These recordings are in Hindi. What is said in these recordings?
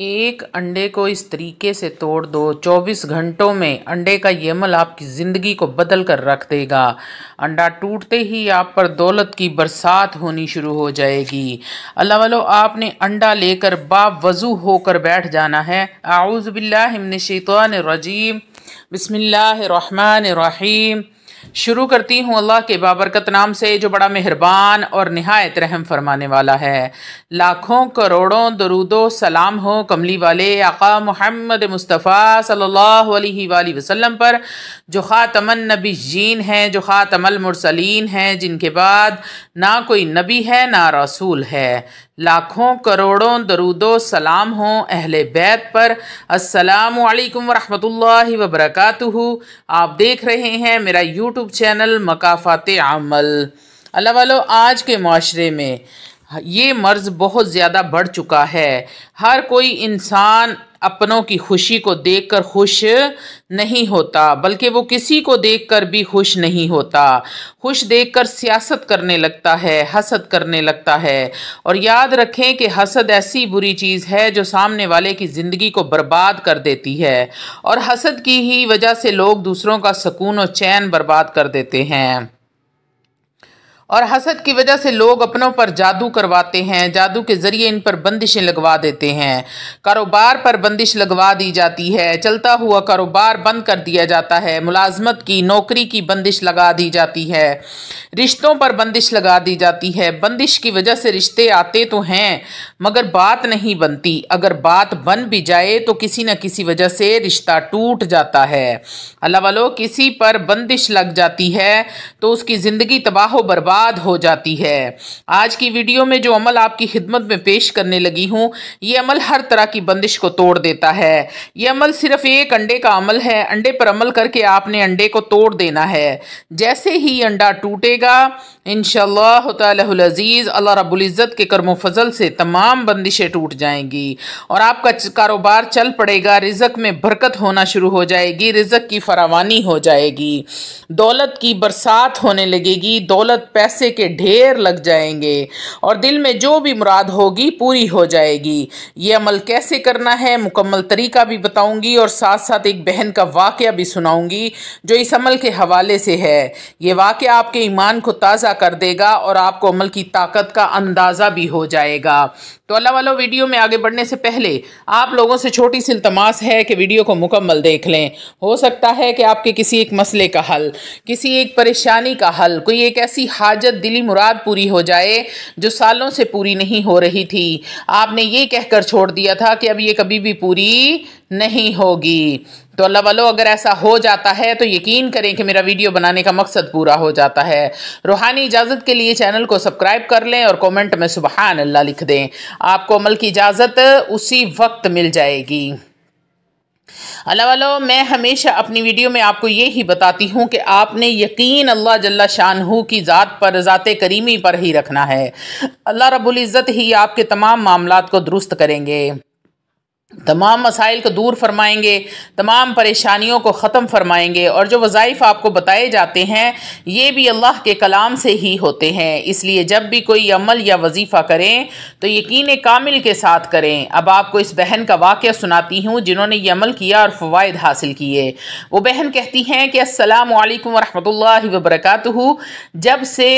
एक अंडे को इस तरीके से तोड़ दो, 24 घंटों में अंडे का ये अमल आपकी ज़िंदगी को बदल कर रख देगा। अंडा टूटते ही आप पर दौलत की बरसात होनी शुरू हो जाएगी। अल्लाह वालो, आपने अंडा लेकर बावज़ू होकर बैठ जाना है। आऊज़ु बिल्लाहि मिनश शैतानिर रजीम, बिस्मिल्लाहिर रहमानिर रहीम। शुरू करती हूँ अल्लाह के बाबरकत नाम से जो बड़ा मेहरबान और निहायत रहम फरमाने वाला है। लाखों करोड़ों दरूदो सलाम हो कमली वाले आका मोहम्मद मुस्तफ़ा सल्लल्लाहु अलैहि वसल्लम पर, जो ख़ातमन नबीय्यीन हैं, जो ख़ातमुल मुरसलीन हैं, जिनके बाद ना कोई नबी है ना रसूल है। लाखों करोड़ों दरूदो सलाम हो अहले बैत पर। अस्सलामु अलैकुम वरहमतुल्लाहि वबरकातुहू। आप देख रहे हैं मेरा यूट्यूब चैनल मकाफ़ाते अमल। अल्लाह वालो, आज के माशरे में ये मर्ज़ बहुत ज़्यादा बढ़ चुका है। हर कोई इंसान अपनों की खुशी को देखकर खुश नहीं होता, बल्कि वो किसी को देखकर भी खुश नहीं होता। खुश देखकर सियासत करने लगता है, हसद करने लगता है। और याद रखें कि हसद ऐसी बुरी चीज़ है जो सामने वाले की ज़िंदगी को बर्बाद कर देती है, और हसद की ही वजह से लोग दूसरों का सुकून और चैन बर्बाद कर देते हैं। और हसद की वजह से लोग अपनों पर जादू करवाते हैं, जादू के ज़रिए इन पर बंदिशें लगवा देते हैं। कारोबार पर बंदिश लगवा दी जाती है, चलता हुआ कारोबार बंद कर दिया जाता है। मुलाजमत की, नौकरी की बंदिश लगा दी जाती है। रिश्तों पर बंदिश लगा दी जाती है। बंदिश की वजह से रिश्ते आते तो हैं मगर बात नहीं बनती। अगर बात बन भी जाए तो किसी न किसी वजह से रिश्ता टूट जाता है। अल्लाह वालो, किसी पर बंदिश लग जाती है तो उसकी ज़िंदगी तबाह व बर्बाद हो जाती है। आज की वीडियो में जो अमल आपकी खिदमत में पेश करने लगी हूँ, ये अमल हर तरह की बंदिश को तोड़ देता है। ये अमल सिर्फ एक अंडे का अमल है। अंडे पर अमल करके आपने अंडे को तोड़ देना है। जैसे ही अंडा टूटेगा, इंशाअल्लाह ताअलाहुल अज़ीज़, अल्लाह रब्बुल इज़्ज़त के करम फजल से तमाम बंदिशें टूट जाएंगी और आपका कारोबार चल पड़ेगा। रिज़्क़ में बरकत होना शुरू हो जाएगी, रिज़्क़ की फरावानी हो जाएगी, दौलत की बरसात होने लगेगी, दौलत पैसे के ढेर लग जाएंगे और दिल में जो भी मुराद होगी पूरी हो जाएगी। ये अमल कैसे करना है मुकम्मल तरीका भी बताऊंगी और साथ साथ एक बहन का वाक़या भी सुनाऊंगी जो इस अमल के हवाले से है। ये वाक़या आपके ईमान को ताज़ा कर देगा और आपको अमल की ताकत का अंदाज़ा भी हो जाएगा। तो अल्लाह वालों, वीडियो में आगे बढ़ने से पहले आप लोगों से छोटी सी इल्तमास है कि वीडियो को मुकम्मल देख लें। हो सकता है कि आपके किसी एक मसले का हल, किसी एक परेशानी का हल, कोई एक ऐसी हाजत, दिली मुराद पूरी हो जाए जो सालों से पूरी नहीं हो रही थी। आपने ये कहकर छोड़ दिया था कि अब ये कभी भी पूरी नहीं होगी। तो अल्लाह वालों, अगर ऐसा हो जाता है तो यकीन करें कि मेरा वीडियो बनाने का मकसद पूरा हो जाता है। रूहानी इजाज़त के लिए चैनल को सब्सक्राइब कर लें और कमेंट में सुबहान अल्लाह लिख दें। आपको अमल की इजाज़त उसी वक्त मिल जाएगी। अल्लाह वालों, मैं हमेशा अपनी वीडियो में आपको ये ही बताती हूँ कि आपने यकीन अल्लाह जल्ला शानहू की ज़ात पर, ज़ाते करीमी पर ही रखना है। अल्लाह रब्बुल इज़्ज़त ही आपके तमाम मामलात को दुरुस्त करेंगे, तमाम मसाइल को दूर फरमाएंगे, तमाम परेशानियों को ख़त्म फरमाएंगे। और जो वज़ाइफ आपको बताए जाते हैं ये भी अल्लाह के कलाम से ही होते हैं। इसलिए जब भी कोई अमल या वजीफ़ा करें तो यकीन कामिल के साथ करें। अब आपको इस बहन का वाक़या सुनाती हूँ जिन्होंने ये अमल किया और फ़वाइद हासिल किए। वो बहन कहती हैं कि अस्सलामु अलैकुम वरहमतुल्लाहि वबरकातुहू। जब से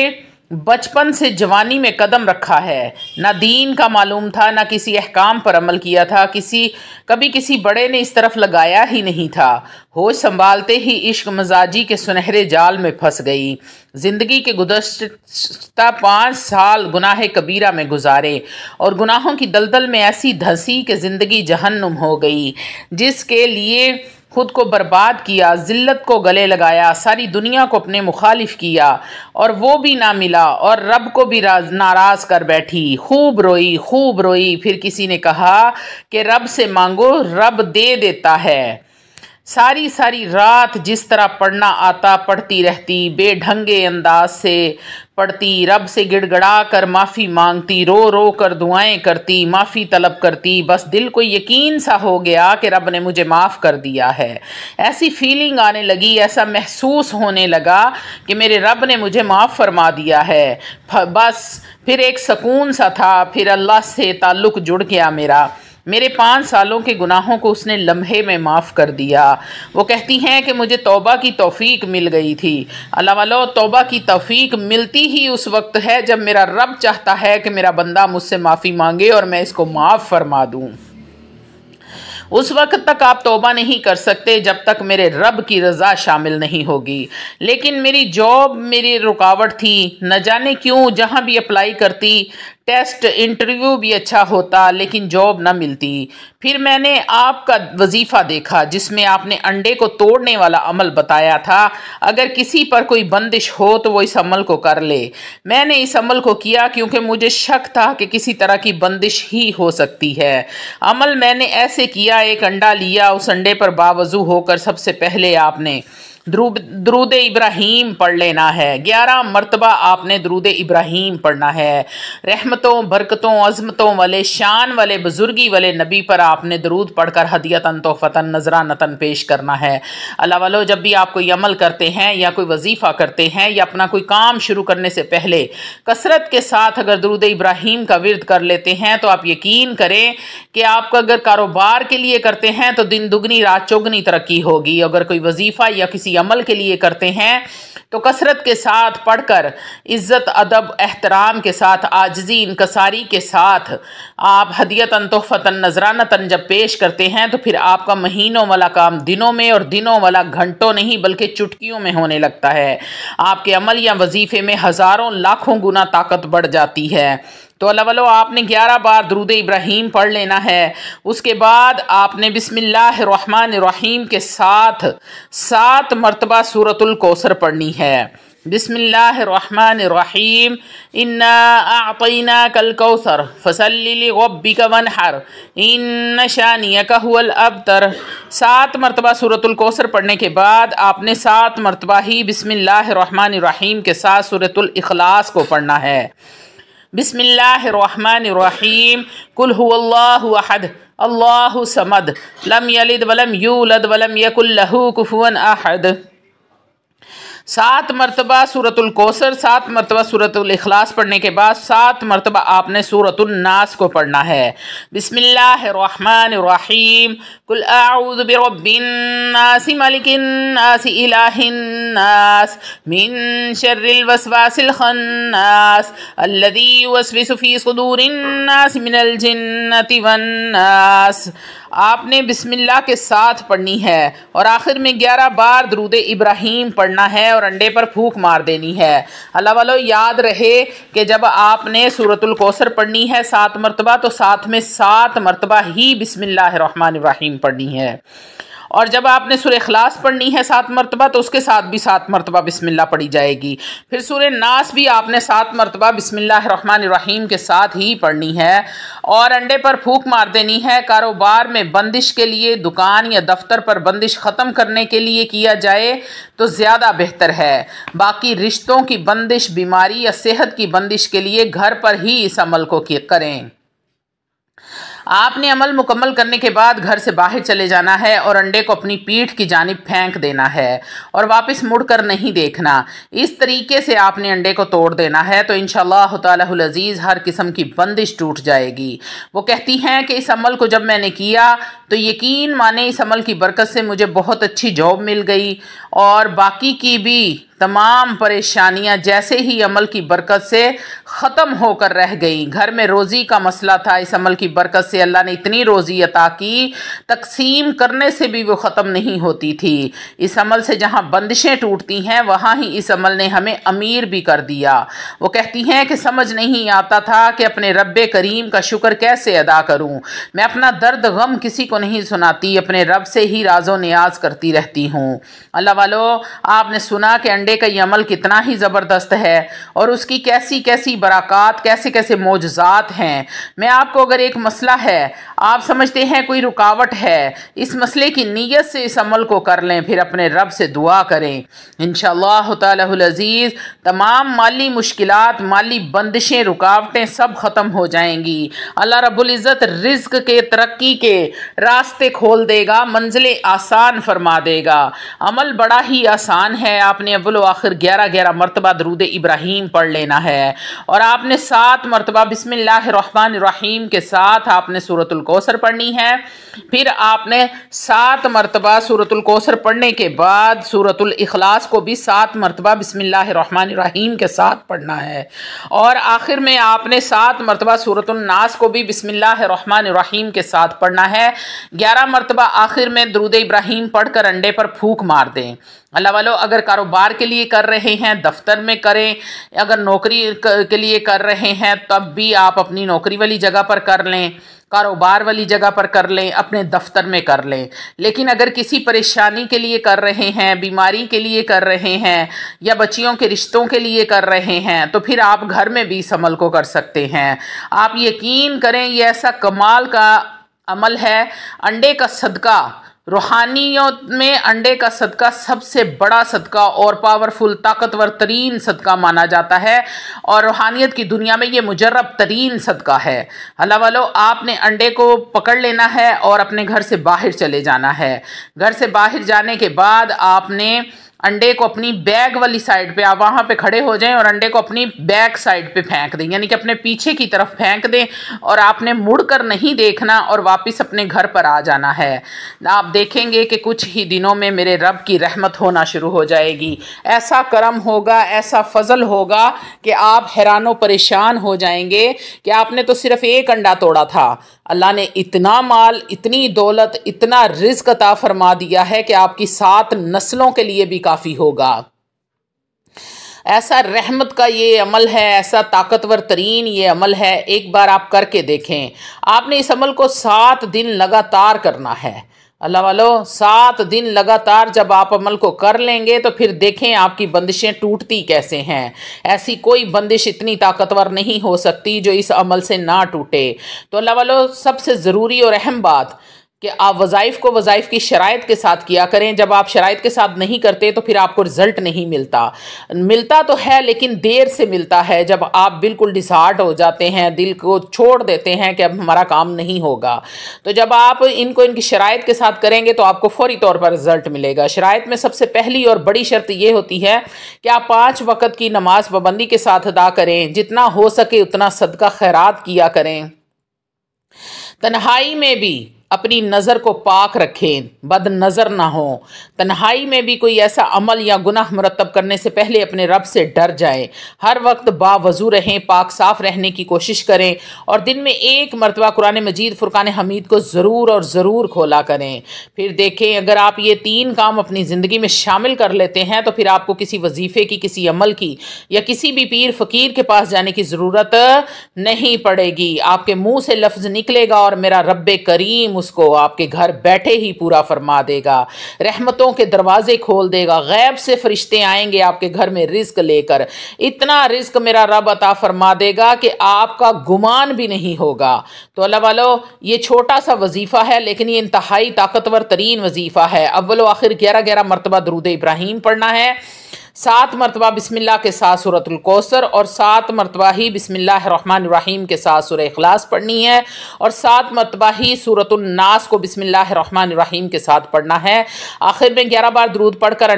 बचपन से जवानी में कदम रखा है, ना दीन का मालूम था, ना किसी अहकाम पर अमल किया था, कभी किसी बड़े ने इस तरफ लगाया ही नहीं था। होश संभालते ही इश्क मजाजी के सुनहरे जाल में फंस गई। ज़िंदगी के गुज़श्ता 5 साल गुनाह कबीरा में गुजारे और गुनाहों की दलदल में ऐसी धंसी कि ज़िंदगी जहन्नुम हो गई। जिसके लिए खुद को बर्बाद किया, ज़िल्लत को गले लगाया, सारी दुनिया को अपने मुखालिफ किया और वो भी ना मिला और रब को भी नाराज़ कर बैठी। खूब रोई। फिर किसी ने कहा कि रब से मांगो, रब दे देता है। सारी रात जिस तरह पढ़ना आता पढ़ती रहती, बेढंगे अंदाज से पढ़ती, रब से गिड़गड़ा कर माफ़ी मांगती, रो कर दुआएं करती, माफ़ी तलब करती। बस दिल को यकीन सा हो गया कि रब ने मुझे माफ़ कर दिया है। ऐसी फीलिंग आने लगी, ऐसा महसूस होने लगा कि मेरे रब ने मुझे माफ़ फरमा दिया है। बस फिर एक सुकून सा था, फिर अल्लाह से ताल्लुक़ जुड़ गया मेरा। मेरे 5 सालों के गुनाहों को उसने लम्हे में माफ़ कर दिया। वो कहती हैं कि मुझे तौबा की तौफीक मिल गई थी। अल्लाह वालों, तौबा की तौफीक मिलती ही उस वक्त है जब मेरा रब चाहता है कि मेरा बंदा मुझसे माफ़ी मांगे और मैं इसको माफ़ फरमा दूँ। उस वक्त तक आप तौबा नहीं कर सकते जब तक मेरे रब की रज़ा शामिल नहीं होगी। लेकिन मेरी जॉब मेरी रुकावट थी, न जाने क्यों जहाँ भी अप्लाई करती टेस्ट इंटरव्यू भी अच्छा होता लेकिन जॉब ना मिलती। फिर मैंने आपका वजीफ़ा देखा जिसमें आपने अंडे को तोड़ने वाला अमल बताया था। अगर किसी पर कोई बंदिश हो तो वो इस अमल को कर ले। मैंने इस अमल को किया क्योंकि मुझे शक था कि किसी तरह की बंदिश ही हो सकती है। अमल मैंने ऐसे किया, एक अंडा लिया, उस अंडे पर बावजू होकर सबसे पहले आपने दरूद इब्राहीम पढ़ लेना है। 11 मरतबा आपने दरूद इब्राहीम पढ़ना है। रहमतों, बरकतों, अज़मतों वाले, शान वाले, बुजुर्गी वाले नबी पर आपने दरूद पढ़कर हदियतन तोहफ़तन नजरानतन पेश करना है। अल्लाह वालों, जब भी आप कोई अमल करते हैं या कोई वजीफ़ा करते हैं या अपना कोई काम शुरू करने से पहले कसरत के साथ अगर दरूद इब्राहीम का विर्द कर लेते हैं तो आप यकीन करें कि आपका अगर कारोबार के लिए करते हैं तो दिन दुगनी रात चौगनी तरक्की होगी। अगर कोई वजीफ़ा या किसी अमल के लिए करते हैं तो कसरत के साथ पढ़कर इज़्ज़त, अदब, एहतराम के साथ, आजिज़ी, इनकसारी के साथ आप हदियतन तोहफ़तन नजरानतन जब पेश करते हैं तो फिर आपका महीनों वाला काम दिनों में और दिनों वाला घंटों नहीं बल्कि चुटकियों में होने लगता है। आपके अमल या वजीफ़े में हज़ारों लाखों गुना ताकत बढ़ जाती है। तो अल्लाह वालों, आपने 11 बार दरूद इब्राहीम पढ़ लेना है। उसके बाद आपने बिस्मिल्लाहिर्रहमानिर्रहीम के साथ 7 मरतबा सूरतुल कौसर पढ़नी है। बिस्मिल्लाहिर्रहमानिर्रहीम, इन्ना अअतैनाकल कौसर फसल्लि लिरब्बिका वन्हर इन्न शानियका हुवल अबतर। 7 मरतबा सूरतुल कौसर पढ़ने के बाद आपने 7 मरतबा ही बिस्मिल्लाहिर्रहमानिर्रहीम के साथ सूरतुल इखलास को पढ़ना है। बिस्मिल्लाहिर्रहमानिर्रहीम, कुल हुवल्लाहु अहद अल्लाहु समद लम यलिद वलम यूलद वलम यकुल लहू कुफुवन अहद। 7 मरतबा सूरतुल कौसर, 7 मरतबा सूरतुल इखलास पढ़ने के बाद 7 मरतबा आपने सूरतुल नास को पढ़ना है। बिस्मिल्लाहिर्रहमानिर्रहीम, कुल अऊज़ु बिरब्बिन नास मलिकिन नास इलाहिन नास मिन शर्रिल वसवासिल खन्नास अल्लज़ी युवस्विसु फी सुदूरिन नास मिनल जिन्नति वन नास। आपने बिस्मिल्लाह के साथ पढ़नी है और आखिर में 11 बार दरूद इब्राहीम पढ़ना है और अंडे पर फूंक मार देनी है। अल्लाह वालों, याद रहे कि जब आपने सूरतुल कौसर पढ़नी है 7 मरतबा तो साथ में 7 मरतबा ही बिस्मिल्लाहिर्रहमानिर्रहीम पढ़नी है। और जब आपने सूरह इखलास पढ़नी है 7 मरतबा तो उसके साथ भी 7 मरतबा बिस्मिल्लाह पढ़ी जाएगी। फिर सूरह नास भी आपने 7 मरतबा बिस्मिल्लाहिर्रहमानिर्रहीम के साथ ही पढ़नी है और अंडे पर फूंक मार देनी है। कारोबार में बंदिश के लिए, दुकान या दफ्तर पर बंदिश ख़त्म करने के लिए किया जाए तो ज़्यादा बेहतर है। बाकी रिश्तों की बंदिश, बीमारी या सेहत की बंदिश के लिए घर पर ही इस अमल को करें। आपने अमल मुकम्मल करने के बाद घर से बाहर चले जाना है और अंडे को अपनी पीठ की जानिब फेंक देना है और वापस मुड़कर नहीं देखना। इस तरीके से आपने अंडे को तोड़ देना है तो इंशाअल्लाह तालाहुल अज़ीज़ हर किस्म की बंदिश टूट जाएगी। वो कहती हैं कि इस अमल को जब मैंने किया तो यकीन माने इस अमल की बरकत से मुझे बहुत अच्छी जॉब मिल गई और बाकी की भी तमाम परेशानियां जैसे ही अमल की बरकत से ख़त्म होकर रह गई। घर में रोज़ी का मसला था, इस अमल की बरकत से अल्लाह ने इतनी रोज़ी अता की, तकसीम करने से भी वो ख़त्म नहीं होती थी। इस अमल से जहाँ बंदिशें टूटती हैं वहाँ ही इस अमल ने हमें अमीर भी कर दिया। वो कहती हैं कि समझ नहीं आता था कि अपने रब्बे करीम का शुक्र कैसे अदा करूँ। मैं अपना दर्द गम किसी को नहीं सुनाती, अपने रब से ही राज़ो नियाज करती रहती हूँ। अल्लाह वालों, आपने सुना कि अंडे का ये अमल कितना ही ज़बरदस्त है और उसकी कैसी कैसी बरक़ात, कैसे कैसे मौजज़ात हैं। मैं आपको अगर एक मसला है, आप समझते हैं कोई रुकावट है, इस मसले की नीयत से इस अमल को कर लें, फिर अपने रब से दुआ करें। इंशाअल्लाह तालाहुल अज़ीज़ तमाम माली मुश्किलात, माली बंदिशें, रुकावटें सब ख़त्म हो जाएंगी। अल्लाह रब्बुल इज़्ज़त रिज़्क़ के, तरक्की के रास्ते खोल देगा, मंजिलें आसान फरमा देगा। अमल बड़ा ही आसान है। आपने अव्वल व आखिर 11-11 मरतबा दरूद इब्राहीम पढ़ लेना है और आपने 7 मरतबा बिस्मिल्लाहिर्रहमानिर्रहीम के साथ आपने सूरतुल कौसर पढ़नी है। फिर आपने 7 मरतबा सूरतुल कौसर पढ़ने के बाद सूरतुल इखलास को भी 7 मरतबा बिस्मिल्लाहिर्रहमानिर्रहीम के साथ पढ़ना है और आखिर में आपने 7 मरतबा सूरतुल नास को भी बिस्मिल्लाहिर्रहमानिर्रहीम के साथ पढ़ना है। 11 मरतबा आखिर में दरूद इब्राहीम पढ़कर अंडे पर फूंक मार दें। अल्लाह वालो, अगर कारोबार के लिए कर रहे हैं दफ्तर में करें, अगर नौकरी के लिए कर रहे हैं तब भी आप अपनी नौकरी वाली जगह पर कर लें, कारोबार वाली जगह पर कर लें, अपने दफ्तर में कर लें। लेकिन अगर किसी परेशानी के लिए कर रहे हैं, बीमारी के लिए कर रहे हैं या बच्चियों के रिश्तों के लिए कर रहे हैं तो फिर आप घर में भी इस अमल को कर सकते हैं। आप यकीन करें, ये ऐसा कमाल का अमल है। अंडे का सदका, रूहानियत में अंडे का सदका सबसे बड़ा सदका और पावरफुल ताकतवर तरीन सदका माना जाता है और रूहानियत की दुनिया में ये मुजर्रब तरीन सदका है। अल्लाह वालो, आपने अंडे को पकड़ लेना है और अपने घर से बाहर चले जाना है। घर से बाहर जाने के बाद आपने अंडे को अपनी बैग वाली साइड पे, आप वहाँ पे खड़े हो जाएं और अंडे को अपनी बैक साइड पे फेंक दें, यानी कि अपने पीछे की तरफ फेंक दें और आपने मुड़कर नहीं देखना और वापस अपने घर पर आ जाना है। आप देखेंगे कि कुछ ही दिनों में मेरे रब की रहमत होना शुरू हो जाएगी। ऐसा करम होगा, ऐसा फजल होगा कि आप हैरानो परेशान हो जाएंगे कि आपने तो सिर्फ एक अंडा तोड़ा था, अल्लाह ने इतना माल, इतनी दौलत, इतना रिज़्क अता फरमा दिया है कि आपकी 7 नस्लों के लिए भी काफ़ी होगा। ऐसा रहमत का ये अमल है, ऐसा ताकतवर तरीन ये अमल है। एक बार आप करके देखें। आपने इस अमल को 7 दिन लगातार करना है। अल्लाह वालो, 7 दिन लगातार जब आप अमल को कर लेंगे तो फिर देखें आपकी बंदिशें टूटती कैसे हैं। ऐसी कोई बंदिश इतनी ताकतवर नहीं हो सकती जो इस अमल से ना टूटे। तो अल्लाह वालो, सबसे ज़रूरी और अहम बात कि आप वज़ाइफ को वज़ाइफ की शराइत के साथ किया करें। जब आप शराइत के साथ नहीं करते तो फिर आपको रिज़ल्ट नहीं मिलता। मिलता तो है लेकिन देर से मिलता है, जब आप बिल्कुल डिसहार्ट हो जाते हैं, दिल को छोड़ देते हैं कि अब हमारा काम नहीं होगा। तो जब आप इनको इनकी शराइत के साथ करेंगे तो आपको फौरी तौर पर रिज़ल्ट मिलेगा। शराइत में सबसे पहली और बड़ी शर्त ये होती है कि आप 5 वक़्त की नमाज पाबंदी के साथ अदा करें, जितना हो सके उतना सदका खैरात किया करें, तन्हाई में भी अपनी नज़र को पाक रखें, बद नज़र ना हो। तन्हाई में भी कोई ऐसा अमल या गुनाह मुरतब करने से पहले अपने रब से डर जाएं। हर वक्त बावज़ू रहें, पाक साफ रहने की कोशिश करें और दिन में 1 मरतबा कुरान मजीद फुरकान हमीद को ज़रूर और ज़रूर खोला करें। फिर देखें, अगर आप ये 3 काम अपनी ज़िंदगी में शामिल कर लेते हैं तो फिर आपको किसी वजीफ़े की, किसी अमल की या किसी भी पीर फ़कीर के पास जाने की ज़रूरत नहीं पड़ेगी। आपके मुँह से लफ्ज़ निकलेगा और मेरा रब्बे करीम उसको आपके घर बैठे ही पूरा फरमा देगा, रहमतों के दरवाजे खोल देगा, गैब से फरिश्ते आएंगे आपके घर में रिज्क लेकर। इतना रिज्क मेरा रब अता फरमा देगा कि आपका गुमान भी नहीं होगा। तो अल्लाह वालो, ये छोटा सा वजीफ़ा है लेकिन ये इंतहाई ताकतवर तरीन वजीफ़ा है। अव्वल आखिर 11-11 मरतबा दरूद इब्राहीम पढ़ना है, 7 मरतबा बिस्मिल्लाह के साथ सूरतुल कौसर और 7 मरतबा ही बिस्मिल्लाहिर्रहमानिर्रहीम के साथ सूरह इखलास पढ़नी है और 7 मरतबा ही सूरतुन नास को बिस्मिल्लाहिर्रहमानिर्रहीम के साथ पढ़ना है। आखिर में 11 बार दरूद पढ़कर